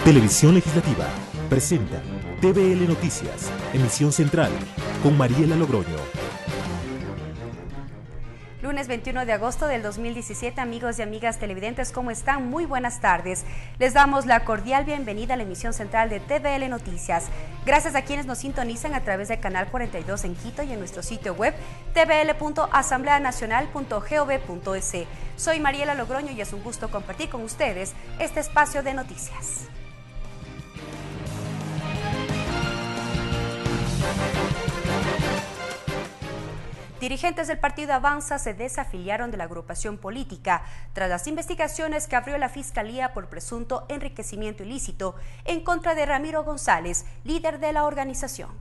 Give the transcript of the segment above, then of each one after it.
Televisión Legislativa presenta TVL Noticias, emisión central, con Mariela Logroño. Lunes 21 de agosto del 2017, amigos y amigas televidentes, ¿cómo están? Muy buenas tardes. Les damos la cordial bienvenida a la emisión central de TVL Noticias. Gracias a quienes nos sintonizan a través del canal 42 en Quito y en nuestro sitio web tvl.asambleanacional.gov.es. Soy Mariela Logroño y es un gusto compartir con ustedes este espacio de noticias. Dirigentes del partido Avanza se desafiliaron de la agrupación política tras las investigaciones que abrió la Fiscalía por presunto enriquecimiento ilícito en contra de Ramiro González, líder de la organización.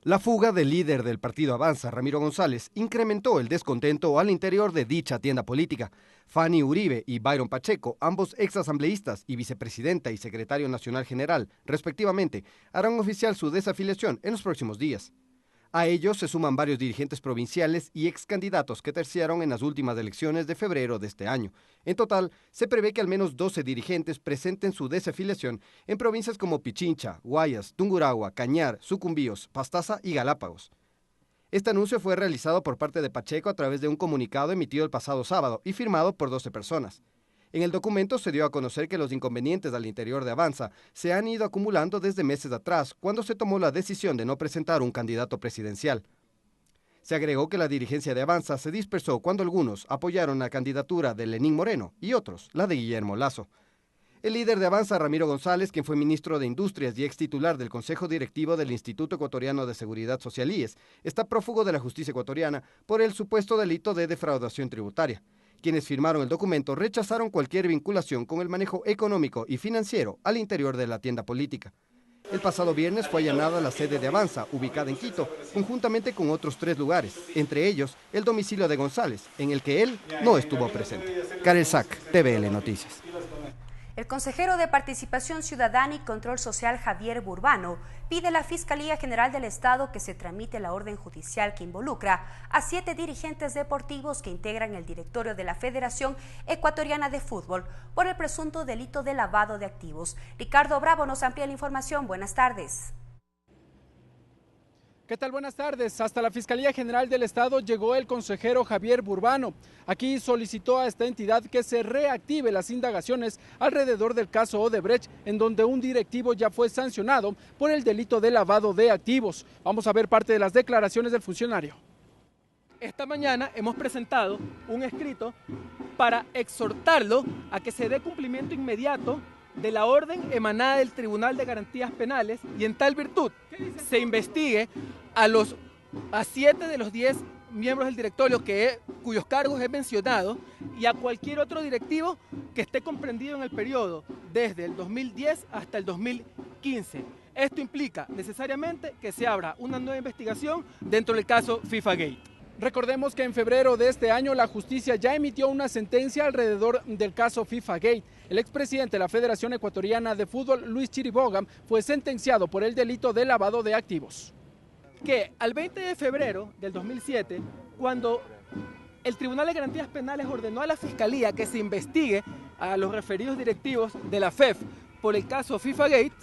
La fuga del líder del partido Avanza, Ramiro González, incrementó el descontento al interior de dicha tienda política. Fanny Uribe y Byron Pacheco, ambos exasambleístas y vicepresidenta y secretario nacional general, respectivamente, harán oficial su desafiliación en los próximos días. A ellos se suman varios dirigentes provinciales y excandidatos que terciaron en las últimas elecciones de febrero de este año. En total, se prevé que al menos 12 dirigentes presenten su desafiliación en provincias como Pichincha, Guayas, Tungurahua, Cañar, Sucumbíos, Pastaza y Galápagos. Este anuncio fue realizado por parte de Pacheco a través de un comunicado emitido el pasado sábado y firmado por 12 personas. En el documento se dio a conocer que los inconvenientes al interior de Avanza se han ido acumulando desde meses atrás, cuando se tomó la decisión de no presentar un candidato presidencial. Se agregó que la dirigencia de Avanza se dispersó cuando algunos apoyaron la candidatura de Lenín Moreno y otros la de Guillermo Lasso. El líder de Avanza, Ramiro González, quien fue ministro de Industrias y ex titular del Consejo Directivo del Instituto Ecuatoriano de Seguridad Social IES, está prófugo de la justicia ecuatoriana por el supuesto delito de defraudación tributaria. Quienes firmaron el documento rechazaron cualquier vinculación con el manejo económico y financiero al interior de la tienda política. El pasado viernes fue allanada la sede de Avanza, ubicada en Quito, conjuntamente con otros 3 lugares, entre ellos el domicilio de González, en el que él no estuvo presente. Karel Sack, TVL Noticias. El consejero de Participación Ciudadana y Control Social, Javier Burbano, pide a la Fiscalía General del Estado que se tramite la orden judicial que involucra a 7 dirigentes deportivos que integran el directorio de la Federación Ecuatoriana de Fútbol por el presunto delito de lavado de activos. Ricardo Bravo nos amplía la información. Buenas tardes. ¿Qué tal? Buenas tardes. Hasta la Fiscalía General del Estado llegó el consejero Javier Burbano. Aquí solicitó a esta entidad que se reactive las indagaciones alrededor del caso Odebrecht, en donde un directivo ya fue sancionado por el delito de lavado de activos. Vamos a ver parte de las declaraciones del funcionario. Esta mañana hemos presentado un escrito para exhortarlo a que se dé cumplimiento inmediato de la orden emanada del Tribunal de Garantías Penales y en tal virtud se investigue a 7 de los 10 miembros del directorio cuyos cargos he mencionado y a cualquier otro directivo que esté comprendido en el periodo desde el 2010 hasta el 2015. Esto implica necesariamente que se abra una nueva investigación dentro del caso FIFA Gate. Recordemos que en febrero de este año la justicia ya emitió una sentencia alrededor del caso FIFA Gate. El expresidente de la Federación Ecuatoriana de Fútbol, Luis Chiriboga, fue sentenciado por el delito de lavado de activos. Que al 20 de febrero del 2007, cuando el Tribunal de Garantías Penales ordenó a la Fiscalía que se investigue a los referidos directivos de la FEF por el caso FIFA Gate,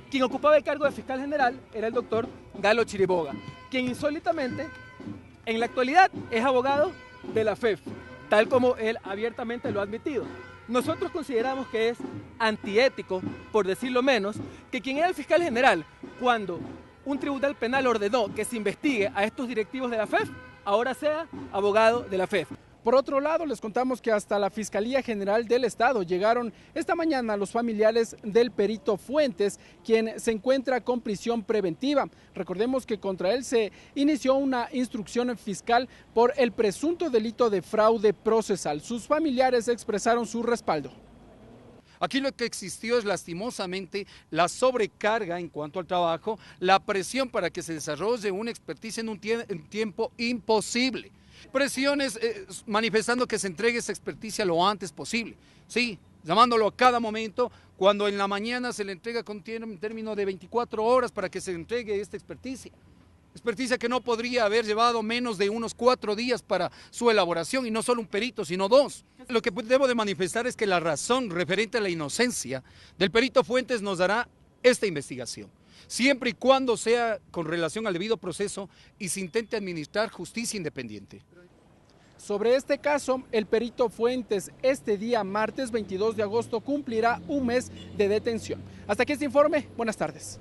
quien ocupaba el cargo de fiscal general era el doctor Galo Chiriboga, quien insólitamente en la actualidad es abogado de la FEF, tal como él abiertamente lo ha admitido. Nosotros consideramos que es antiético, por decirlo menos, que quien era el fiscal general cuando un tribunal penal ordenó que se investigue a estos directivos de la FEF, ahora sea abogado de la FEF. Por otro lado, les contamos que hasta la Fiscalía General del Estado llegaron esta mañana los familiares del perito Fuentes, quien se encuentra con prisión preventiva. Recordemos que contra él se inició una instrucción fiscal por el presunto delito de fraude procesal. Sus familiares expresaron su respaldo. Aquí lo que existió es lastimosamente la sobrecarga en cuanto al trabajo, la presión para que se desarrolle una experticia en un tiempo imposible. Presiones manifestando que se entregue esa experticia lo antes posible, sí, llamándolo a cada momento, cuando en la mañana se le entrega con término de 24 horas para que se entregue esta experticia. experticia que no podría haber llevado menos de unos 4 días para su elaboración, y no solo un perito, sino 2. Lo que debo de manifestar es que la razón referente a la inocencia del perito Fuentes nos dará esta investigación, siempre y cuando sea con relación al debido proceso y se intente administrar justicia independiente. Sobre este caso, el perito Fuentes este día martes 22 de agosto cumplirá un mes de detención. Hasta aquí este informe. Buenas tardes.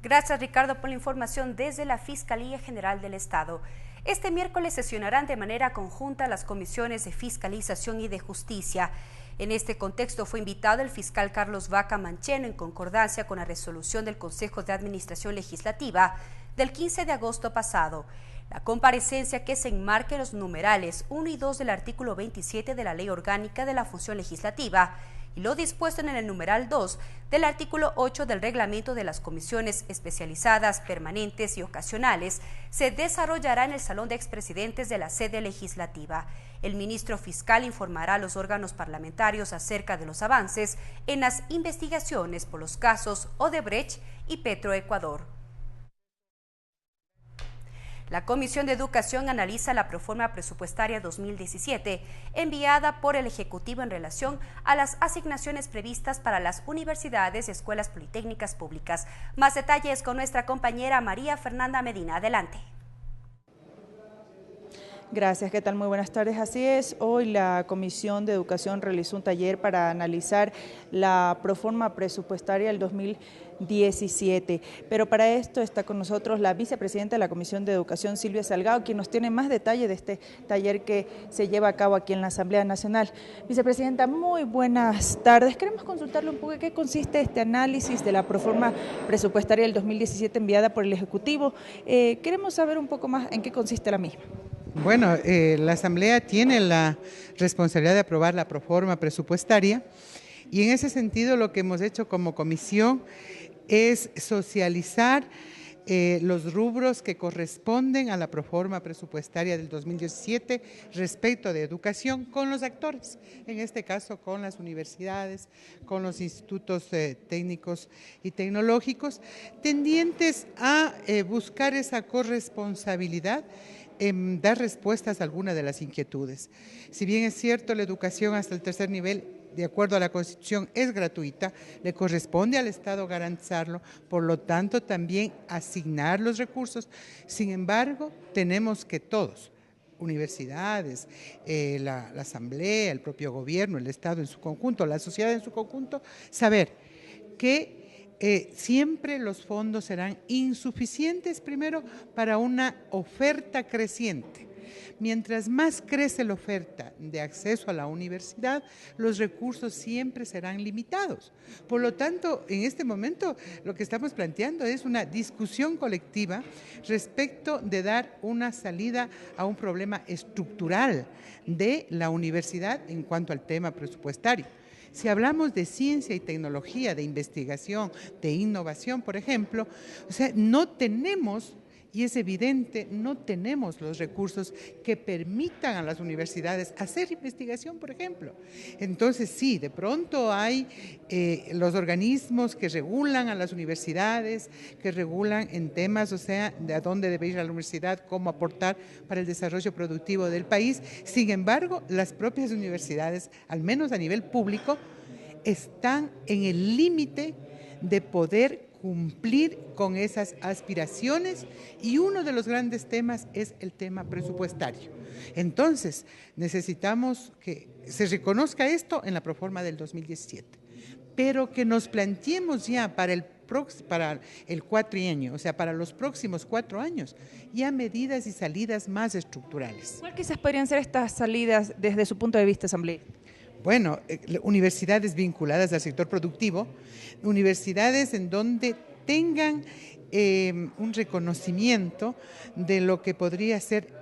Gracias, Ricardo, por la información desde la Fiscalía General del Estado. Este miércoles sesionarán de manera conjunta las comisiones de Fiscalización y de Justicia. En este contexto fue invitado el fiscal Carlos Vaca Mancheno en concordancia con la resolución del Consejo de Administración Legislativa del 15 de agosto pasado. La comparecencia, que se enmarca en los numerales 1 y 2 del artículo 27 de la Ley Orgánica de la Función Legislativa y lo dispuesto en el numeral 2 del artículo 8 del reglamento de las comisiones especializadas, permanentes y ocasionales, se desarrollará en el Salón de Expresidentes de la sede legislativa. El ministro fiscal informará a los órganos parlamentarios acerca de los avances en las investigaciones por los casos Odebrecht y Petroecuador. La Comisión de Educación analiza la proforma presupuestaria 2017 enviada por el Ejecutivo en relación a las asignaciones previstas para las universidades y escuelas politécnicas públicas. Más detalles con nuestra compañera María Fernanda Medina. Adelante. Gracias, ¿qué tal? Muy buenas tardes. Así es, hoy la Comisión de Educación realizó un taller para analizar la proforma presupuestaria del 2017, pero para esto está con nosotros la vicepresidenta de la Comisión de Educación, Silvia Salgado, quien nos tiene más detalle de este taller que se lleva a cabo aquí en la Asamblea Nacional. Vicepresidenta, muy buenas tardes. Queremos consultarle un poco en qué consiste este análisis de la proforma presupuestaria del 2017 enviada por el Ejecutivo. Queremos saber un poco más en qué consiste la misma. Bueno, la Asamblea tiene la responsabilidad de aprobar la proforma presupuestaria y en ese sentido lo que hemos hecho como comisión es socializar los rubros que corresponden a la proforma presupuestaria del 2017 respecto de educación con los actores, en este caso con las universidades, con los institutos técnicos y tecnológicos, tendientes a buscar esa corresponsabilidad en dar respuestas a algunas de las inquietudes. Si bien es cierto, la educación hasta el tercer nivel, de acuerdo a la Constitución, es gratuita, le corresponde al Estado garantizarlo, por lo tanto también asignar los recursos. Sin embargo, tenemos que todos, universidades, la Asamblea, el propio gobierno, el Estado en su conjunto, la sociedad en su conjunto, saber que siempre los fondos serán insuficientes, primero, para una oferta creciente. Mientras más crece la oferta de acceso a la universidad, los recursos siempre serán limitados. Por lo tanto, en este momento lo que estamos planteando es una discusión colectiva respecto de dar una salida a un problema estructural de la universidad en cuanto al tema presupuestario. Si hablamos de ciencia y tecnología, de investigación, de innovación, por ejemplo, o sea, no tenemos, y es evidente, no tenemos los recursos que permitan a las universidades hacer investigación, por ejemplo. Entonces, sí, de pronto hay los organismos que regulan a las universidades, que regulan en temas, o sea, de a dónde debe ir la universidad, cómo aportar para el desarrollo productivo del país. Sin embargo, las propias universidades, al menos a nivel público, están en el límite de poder cumplir con esas aspiraciones y uno de los grandes temas es el tema presupuestario. Entonces, necesitamos que se reconozca esto en la proforma del 2017, pero que nos planteemos ya para el cuatrienio, o sea, para los próximos 4 años, ya medidas y salidas más estructurales. ¿Cuál quizás podrían ser estas salidas desde su punto de vista, Asamblea? Bueno, universidades vinculadas al sector productivo, universidades en donde tengan un reconocimiento de lo que podría ser,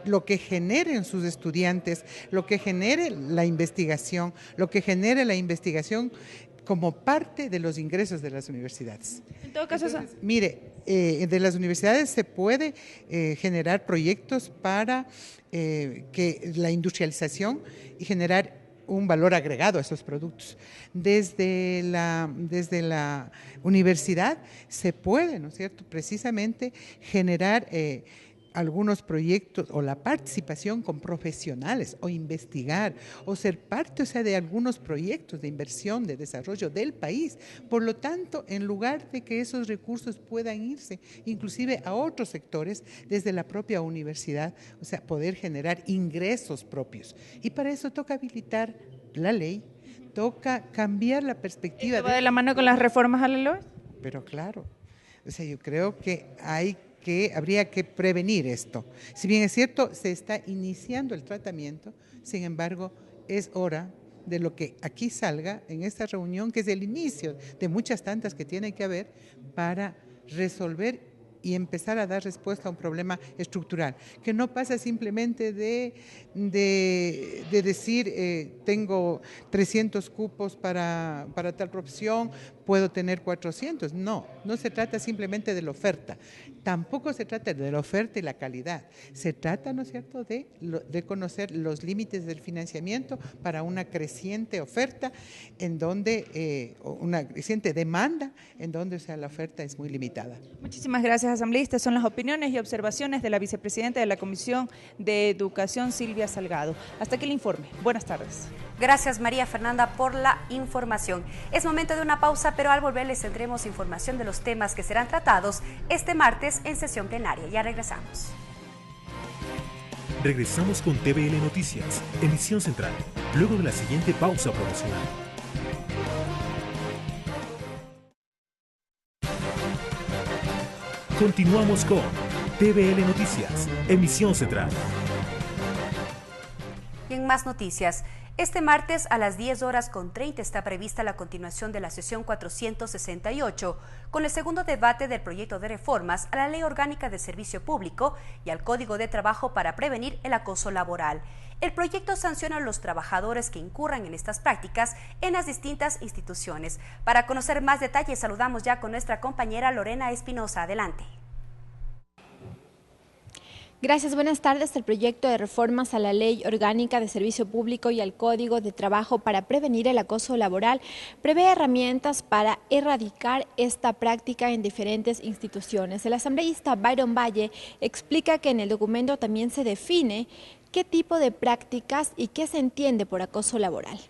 lo que generen sus estudiantes, lo que genere la investigación, como parte de los ingresos de las universidades. En todo caso, entonces, mire, de las universidades se puede generar proyectos para que la industrialización y generar un valor agregado a esos productos. Desde la universidad se puede, ¿no es cierto?, precisamente generar algunos proyectos o la participación con profesionales o investigar o ser parte, o sea, de algunos proyectos de inversión, de desarrollo del país. Por lo tanto, en lugar de que esos recursos puedan irse inclusive a otros sectores desde la propia universidad, o sea, poder generar ingresos propios. Y para eso toca habilitar la ley, toca cambiar la perspectiva. ¿Esto va de la mano con las reformas a la LOE? Pero claro, o sea, yo creo que habría que prevenir esto. Si bien es cierto, se está iniciando el tratamiento, sin embargo, es hora de lo que aquí salga en esta reunión, que es el inicio de muchas tantas que tiene que haber para resolver y empezar a dar respuesta a un problema estructural, que no pasa simplemente de decir tengo 300 cupos para tal profesión, puedo tener 400. No se trata simplemente de la oferta, tampoco se trata de la oferta y la calidad, se trata, ¿no es cierto?, de conocer los límites del financiamiento para una creciente oferta, en donde una creciente demanda, en donde, o sea, la oferta es muy limitada. Muchísimas gracias, asambleístas. Son las opiniones y observaciones de la vicepresidenta de la Comisión de Educación, Silvia Salgado. Hasta aquí el informe. Buenas tardes. Gracias, María Fernanda, por la información. Es momento de una pausa, pero al volver les tendremos información de los temas que serán tratados este martes en sesión plenaria. Ya regresamos. Regresamos con TVL Noticias, emisión central, luego de la siguiente pausa promocional. Continuamos con TVL Noticias, emisión central. Y en más noticias, este martes a las 10:30 está prevista la continuación de la sesión 468 con el segundo debate del proyecto de reformas a la Ley Orgánica de Servicio Público y al Código de Trabajo para prevenir el acoso laboral. El proyecto sanciona a los trabajadores que incurran en estas prácticas en las distintas instituciones. Para conocer más detalles, saludamos ya con nuestra compañera Lorena Espinosa. Adelante. Gracias, buenas tardes. El proyecto de reformas a la Ley Orgánica de Servicio Público y al Código de Trabajo para prevenir el acoso laboral prevé herramientas para erradicar esta práctica en diferentes instituciones. El asambleísta Byron Valle explica que en el documento también se define qué tipo de prácticas y qué se entiende por acoso laboral.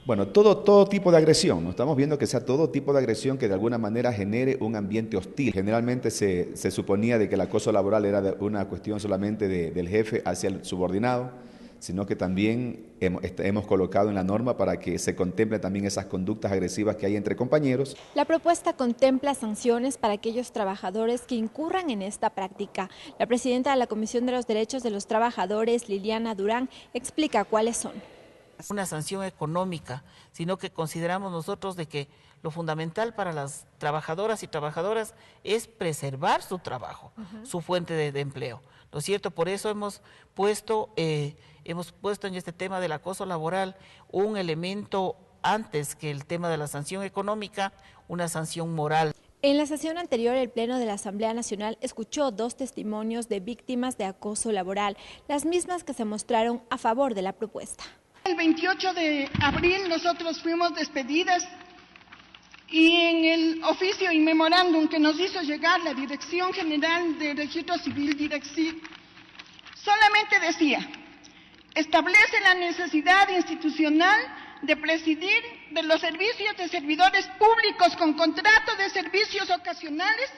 Bueno, todo tipo de agresión, ¿no? Estamos viendo que sea todo tipo de agresión que de alguna manera genere un ambiente hostil. Generalmente se suponía de que el acoso laboral era una cuestión solamente del jefe hacia el subordinado, sino que también hemos colocado en la norma para que se contemple también esas conductas agresivas que hay entre compañeros. La propuesta contempla sanciones para aquellos trabajadores que incurran en esta práctica. La presidenta de la Comisión de los Derechos de los Trabajadores, Liliana Durán, explica cuáles son. Una sanción económica, sino que consideramos nosotros de que lo fundamental para las trabajadoras y trabajadoras es preservar su trabajo, su fuente de empleo, ¿no es cierto? Por eso hemos puesto en este tema del acoso laboral un elemento antes que el tema de la sanción económica, una sanción moral. En la sesión anterior, el Pleno de la Asamblea Nacional escuchó 2 testimonios de víctimas de acoso laboral, las mismas que se mostraron a favor de la propuesta. El 28 de abril nosotros fuimos despedidas y en el oficio y memorándum que nos hizo llegar la Dirección General de Registro Civil, DIRECCID, solamente decía, establece la necesidad institucional de presidir de los servicios de servidores públicos con contrato de servicios ocasionales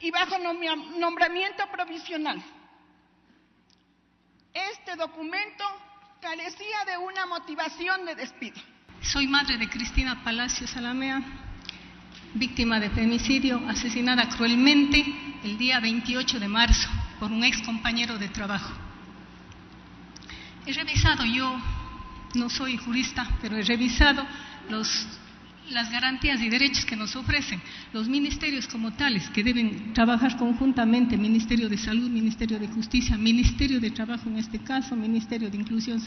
y bajo nombramiento provisional. Este documento carecía de una motivación de despido. Soy madre de Cristina Palacios Alamea, víctima de femicidio, asesinada cruelmente el día 28 de marzo por un ex compañero de trabajo. He revisado, yo no soy jurista, pero he revisado las garantías y derechos que nos ofrecen los ministerios como tales, que deben trabajar conjuntamente, Ministerio de Salud, Ministerio de Justicia, Ministerio de Trabajo en este caso, Ministerio de Inclusión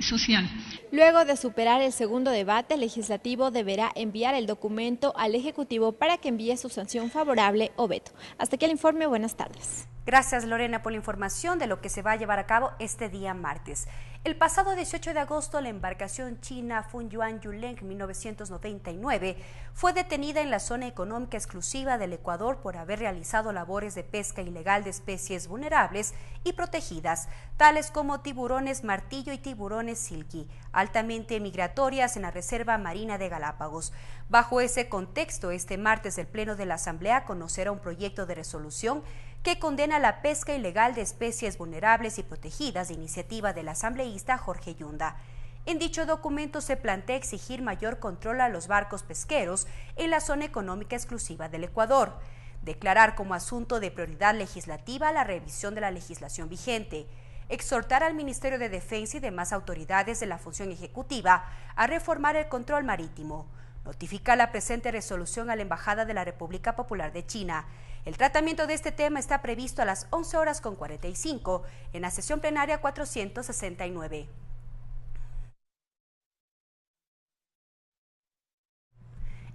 Social. Luego de superar el segundo debate, el legislativo deberá enviar el documento al Ejecutivo para que envíe su sanción favorable o veto. Hasta aquí el informe, buenas tardes. Gracias, Lorena, por la información de lo que se va a llevar a cabo este día martes. El pasado 18 de agosto, la embarcación china Funyuan Yuleng 1999 fue detenida en la zona económica exclusiva del Ecuador por haber realizado labores de pesca ilegal de especies vulnerables y protegidas, tales como tiburones martillo y tiburones silky, altamente migratorias en la Reserva Marina de Galápagos. Bajo ese contexto, este martes el Pleno de la Asamblea conocerá un proyecto de resolución que condena la pesca ilegal de especies vulnerables y protegidas de iniciativa del asambleísta Jorge Yunda. En dicho documento se plantea exigir mayor control a los barcos pesqueros en la zona económica exclusiva del Ecuador, declarar como asunto de prioridad legislativa la revisión de la legislación vigente, exhortar al Ministerio de Defensa y demás autoridades de la función ejecutiva a reformar el control marítimo, notificar la presente resolución a la Embajada de la República Popular de China. El tratamiento de este tema está previsto a las 11:45 en la sesión plenaria 469.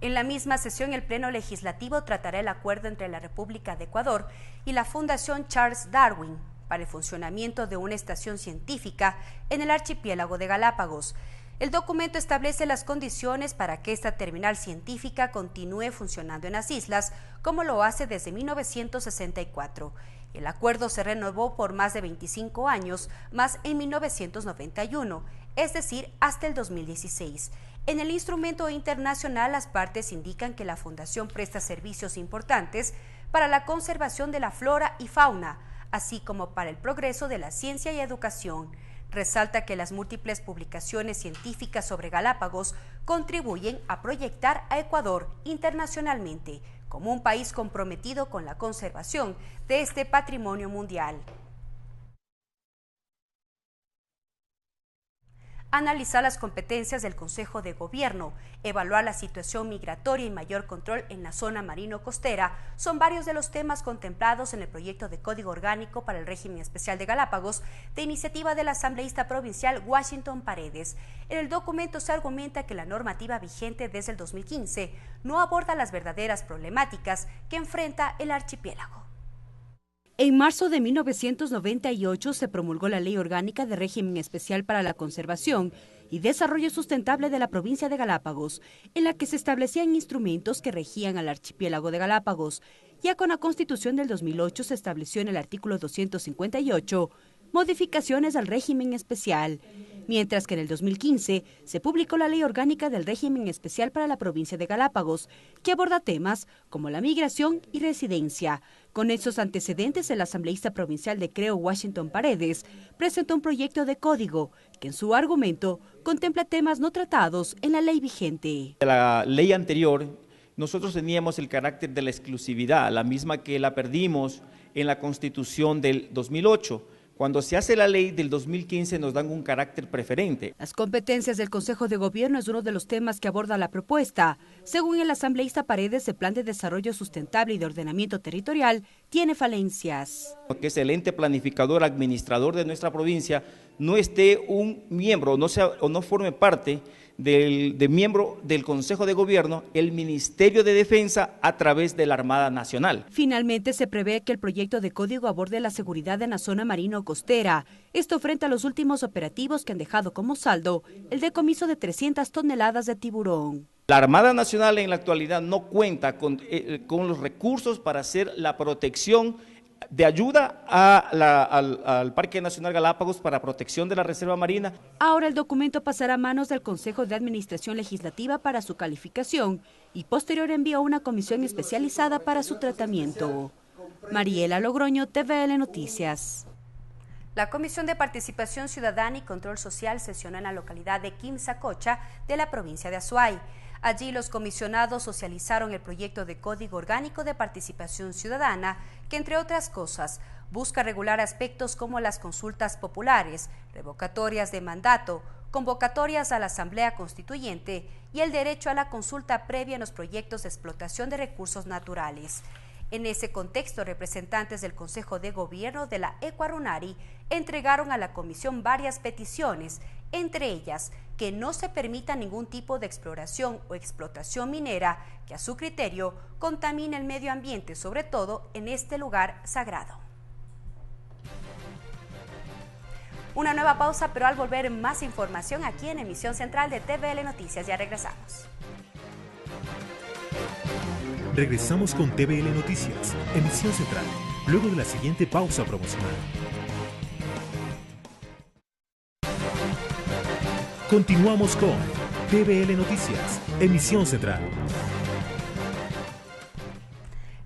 En la misma sesión, el Pleno Legislativo tratará el acuerdo entre la República de Ecuador y la Fundación Charles Darwin para el funcionamiento de una estación científica en el archipiélago de Galápagos. El documento establece las condiciones para que esta terminal científica continúe funcionando en las islas, como lo hace desde 1964. El acuerdo se renovó por más de 25 años, más en 1991, es decir, hasta el 2016. En el instrumento internacional, las partes indican que la Fundación presta servicios importantes para la conservación de la flora y fauna, así como para el progreso de la ciencia y educación. Resalta que las múltiples publicaciones científicas sobre Galápagos contribuyen a proyectar a Ecuador internacionalmente como un país comprometido con la conservación de este patrimonio mundial. Analizar las competencias del Consejo de Gobierno, evaluar la situación migratoria y mayor control en la zona marino-costera son varios de los temas contemplados en el proyecto de Código Orgánico para el Régimen Especial de Galápagos de iniciativa del asambleísta provincial Washington Paredes. En el documento se argumenta que la normativa vigente desde el 2015 no aborda las verdaderas problemáticas que enfrenta el archipiélago. En marzo de 1998 se promulgó la Ley Orgánica de Régimen Especial para la Conservación y Desarrollo Sustentable de la provincia de Galápagos, en la que se establecían instrumentos que regían al archipiélago de Galápagos. Ya con la Constitución del 2008 se estableció en el artículo 258 modificaciones al régimen especial, mientras que en el 2015 se publicó la Ley Orgánica del Régimen Especial para la provincia de Galápagos, que aborda temas como la migración y residencia. Con esos antecedentes, el asambleísta provincial de Creo, Washington Paredes, presentó un proyecto de código que en su argumento contempla temas no tratados en la ley vigente. La ley anterior, nosotros teníamos el carácter de la exclusividad, la misma que la perdimos en la Constitución del 2008. Cuando se hace la ley del 2015 nos dan un carácter preferente. Las competencias del Consejo de Gobierno es uno de los temas que aborda la propuesta. Según el asambleísta Paredes, el Plan de Desarrollo Sustentable y de Ordenamiento Territorial tiene falencias. Que es el ente planificador, administrador de nuestra provincia, no esté un miembro o no forme parte de miembro del Consejo de Gobierno, el Ministerio de Defensa a través de la Armada Nacional. Finalmente se prevé que el proyecto de código aborde la seguridad en la zona marino-costera. Esto frente a los últimos operativos que han dejado como saldo el decomiso de 300 toneladas de tiburón. La Armada Nacional en la actualidad no cuenta con los recursos para hacer la protección de ayuda al Parque Nacional Galápagos para protección de la Reserva Marina. Ahora el documento pasará a manos del Consejo de Administración Legislativa para su calificación y posterior envío a una comisión especializada para su tratamiento. Mariela Logroño, TVL Noticias. La Comisión de Participación Ciudadana y Control Social sesionó en la localidad de Quimsacocha de la provincia de Azuay. Allí los comisionados socializaron el proyecto de Código Orgánico de Participación Ciudadana, que entre otras cosas busca regular aspectos como las consultas populares, revocatorias de mandato, convocatorias a la Asamblea Constituyente y el derecho a la consulta previa en los proyectos de explotación de recursos naturales. En ese contexto, representantes del Consejo de Gobierno de la Ecuarunari entregaron a la Comisión varias peticiones, entre ellas que no se permita ningún tipo de exploración o explotación minera que a su criterio contamine el medio ambiente, sobre todo en este lugar sagrado. Una nueva pausa, pero al volver más información aquí en Emisión Central de TVL Noticias. Ya regresamos. Regresamos con TVL Noticias, Emisión Central, luego de la siguiente pausa promocional. Continuamos con TVL Noticias, Emisión Central.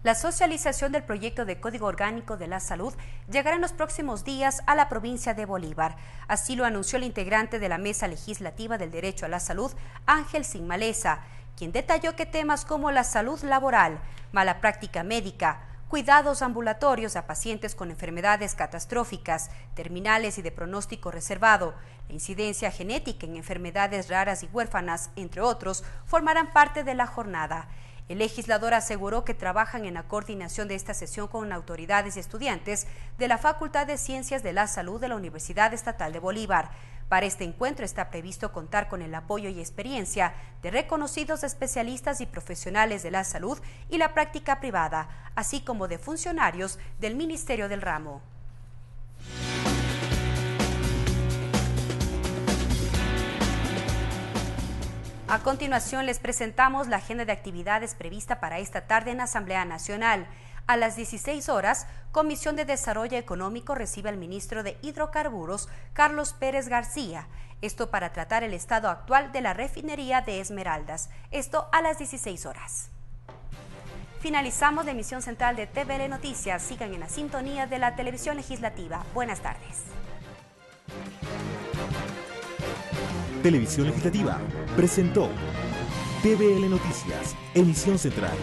La socialización del proyecto de Código Orgánico de la Salud llegará en los próximos días a la provincia de Bolívar. Así lo anunció el integrante de la Mesa Legislativa del Derecho a la Salud, Ángel Sinmaleza, quien detalló que temas como la salud laboral, mala práctica médica, cuidados ambulatorios a pacientes con enfermedades catastróficas, terminales y de pronóstico reservado, la incidencia genética en enfermedades raras y huérfanas, entre otros, formarán parte de la jornada. El legislador aseguró que trabajan en la coordinación de esta sesión con autoridades y estudiantes de la Facultad de Ciencias de la Salud de la Universidad Estatal de Bolívar. Para este encuentro está previsto contar con el apoyo y experiencia de reconocidos especialistas y profesionales de la salud y la práctica privada, así como de funcionarios del Ministerio del Ramo. A continuación les presentamos la agenda de actividades prevista para esta tarde en Asamblea Nacional. A las 16 horas, Comisión de Desarrollo Económico recibe al ministro de Hidrocarburos, Carlos Pérez García. Esto para tratar el estado actual de la refinería de Esmeraldas. Esto a las 16 horas. Finalizamos la emisión central de TVL Noticias. Sigan en la sintonía de la televisión legislativa. Buenas tardes. Televisión Legislativa presentó TVL Noticias, Emisión Central.